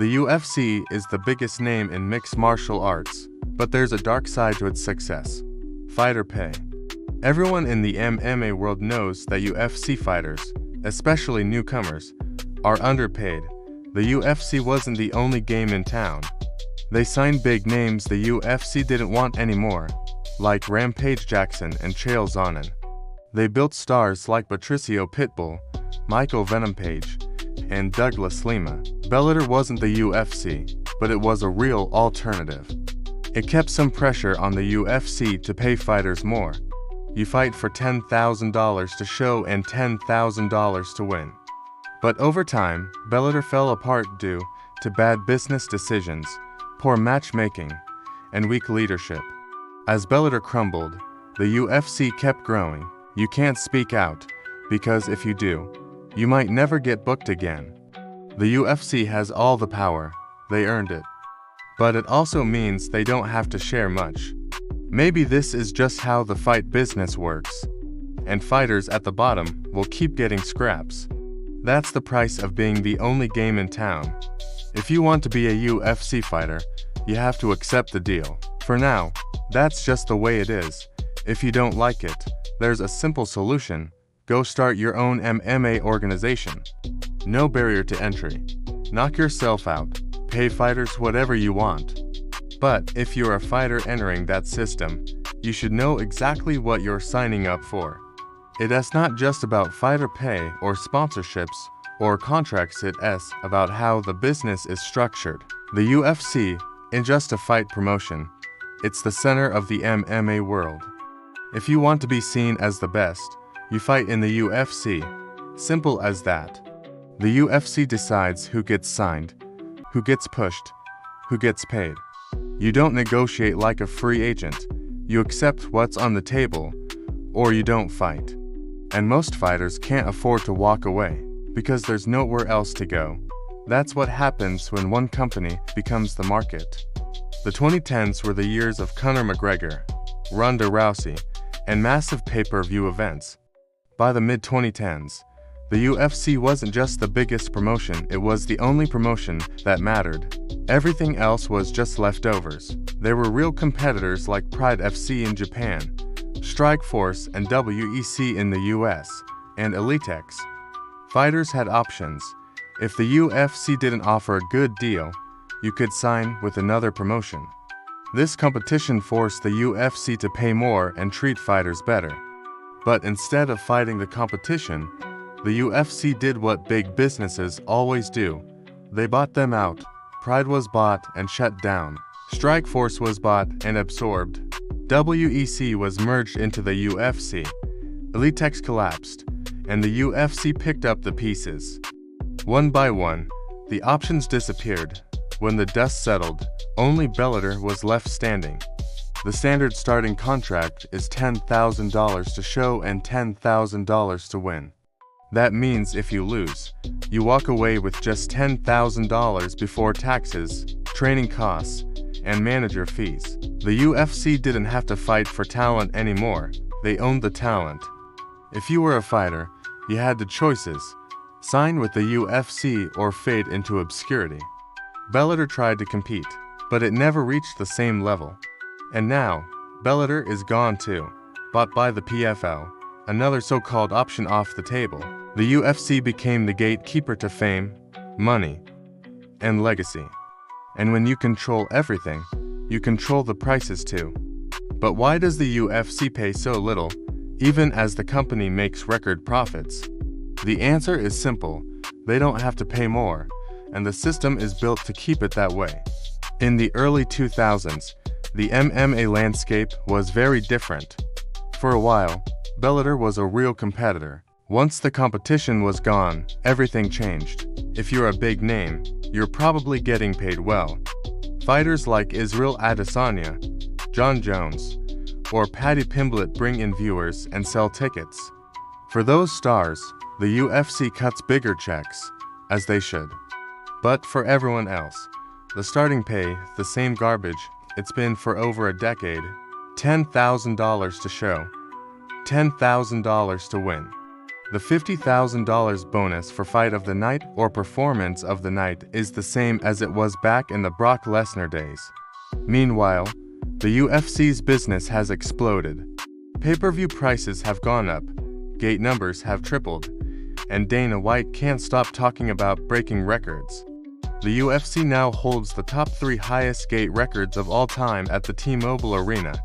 The UFC is the biggest name in mixed martial arts, but there's a dark side to its success. Fighter pay. Everyone in the MMA world knows that UFC fighters, especially newcomers, are underpaid. The UFC wasn't the only game in town. They signed big names the UFC didn't want anymore, like Rampage Jackson and Chael Sonnen. They built stars like Patricio Pitbull, Michael Venom Page, and Douglas Lima. Bellator wasn't the UFC, but it was a real alternative. It kept some pressure on the UFC to pay fighters more. You fight for $10,000 to show and $10,000 to win. But over time, Bellator fell apart due to bad business decisions, poor matchmaking, and weak leadership. As Bellator crumbled, the UFC kept growing. You can't speak out, because if you do, you might never get booked again. The UFC has all the power, they earned it. But it also means they don't have to share much. Maybe this is just how the fight business works. And fighters at the bottom will keep getting scraps. That's the price of being the only game in town. If you want to be a UFC fighter, you have to accept the deal. For now, that's just the way it is. If you don't like it, there's a simple solution. Go start your own MMA organization. No barrier to entry. Knock yourself out. Pay fighters whatever you want. But if you're a fighter entering that system, you should know exactly what you're signing up for. It is not just about fighter pay or sponsorships or contracts, it's about how the business is structured. The UFC isn't just a fight promotion, it's the center of the MMA world. If you want to be seen as the best, you fight in the UFC. Simple as that. The UFC decides who gets signed, who gets pushed, who gets paid. You don't negotiate like a free agent. You accept what's on the table, or you don't fight. And most fighters can't afford to walk away, because there's nowhere else to go. That's what happens when one company becomes the market. The 2010s were the years of Conor McGregor, Ronda Rousey, and massive pay-per-view events. By the mid-2010s, the UFC wasn't just the biggest promotion, it was the only promotion that mattered. Everything else was just leftovers. There were real competitors like Pride FC in Japan, Strikeforce and WEC in the US, and Elitex. Fighters had options. If the UFC didn't offer a good deal, you could sign with another promotion. This competition forced the UFC to pay more and treat fighters better. But instead of fighting the competition, the UFC did what big businesses always do. They bought them out. Pride was bought and shut down. Strikeforce was bought and absorbed. WEC was merged into the UFC. Elitex collapsed, and the UFC picked up the pieces. One by one, the options disappeared. When the dust settled, only Bellator was left standing. The standard starting contract is $10,000 to show and $10,000 to win. That means if you lose, you walk away with just $10,000 before taxes, training costs, and manager fees. The UFC didn't have to fight for talent anymore, they owned the talent. If you were a fighter, you had the choices: sign with the UFC or fade into obscurity. Bellator tried to compete, but it never reached the same level. And now, Bellator is gone too, bought by the PFL, another so-called option off the table. The UFC became the gatekeeper to fame, money, and legacy. And when you control everything, you control the prices too. But why does the UFC pay so little, even as the company makes record profits? The answer is simple: they don't have to pay more, and the system is built to keep it that way. In the early 2000s, the MMA landscape was very different. For a while, Bellator was a real competitor. Once the competition was gone, everything changed. If you're a big name, you're probably getting paid well. Fighters like Israel Adesanya, John Jones, or Paddy Pimblett bring in viewers and sell tickets. For those stars, the UFC cuts bigger checks, as they should. But for everyone else, the starting pay, the same garbage it's been for over a decade. $10,000 to show, $10,000 to win. The $50,000 bonus for fight of the night or performance of the night is the same as it was back in the Brock Lesnar days. Meanwhile, the UFC's business has exploded. Pay-per-view prices have gone up, gate numbers have tripled, and Dana White can't stop talking about breaking records. The UFC now holds the top 3 highest gate records of all time at the T-Mobile Arena.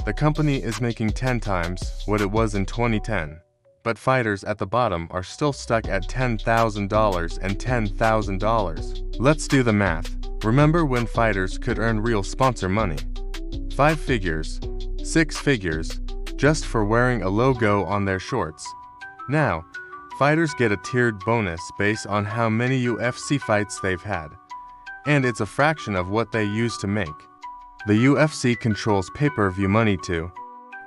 The company is making 10 times what it was in 2010. But fighters at the bottom are still stuck at $10,000 and $10,000. Let's do the math. Remember when fighters could earn real sponsor money? 5 figures, 6 figures, just for wearing a logo on their shorts. Now, fighters get a tiered bonus based on how many UFC fights they've had. And it's a fraction of what they used to make. The UFC controls pay-per-view money too.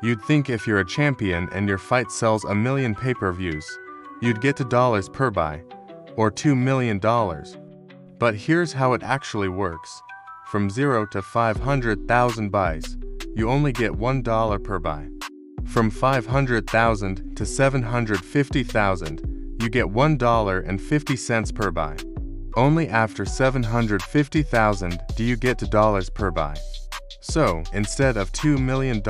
You'd think if you're a champion and your fight sells 1 million pay-per-views, you'd get to dollars per buy, or $2 million. But here's how it actually works. From 0 to 500,000 buys, you only get $1 per buy. From 500,000 to 750,000, you get $1.50 per buy. Only after 750,000 do you get to dollars per buy. So, instead of $2 million,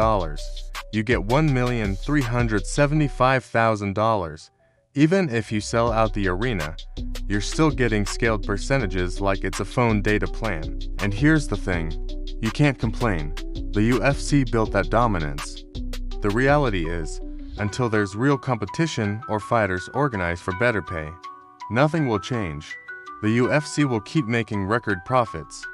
you get $1,375,000. Even if you sell out the arena, you're still getting scaled percentages like it's a phone data plan. And here's the thing, you can't complain. The UFC built that dominance. The reality is, until there's real competition or fighters organize for better pay, nothing will change. The UFC will keep making record profits.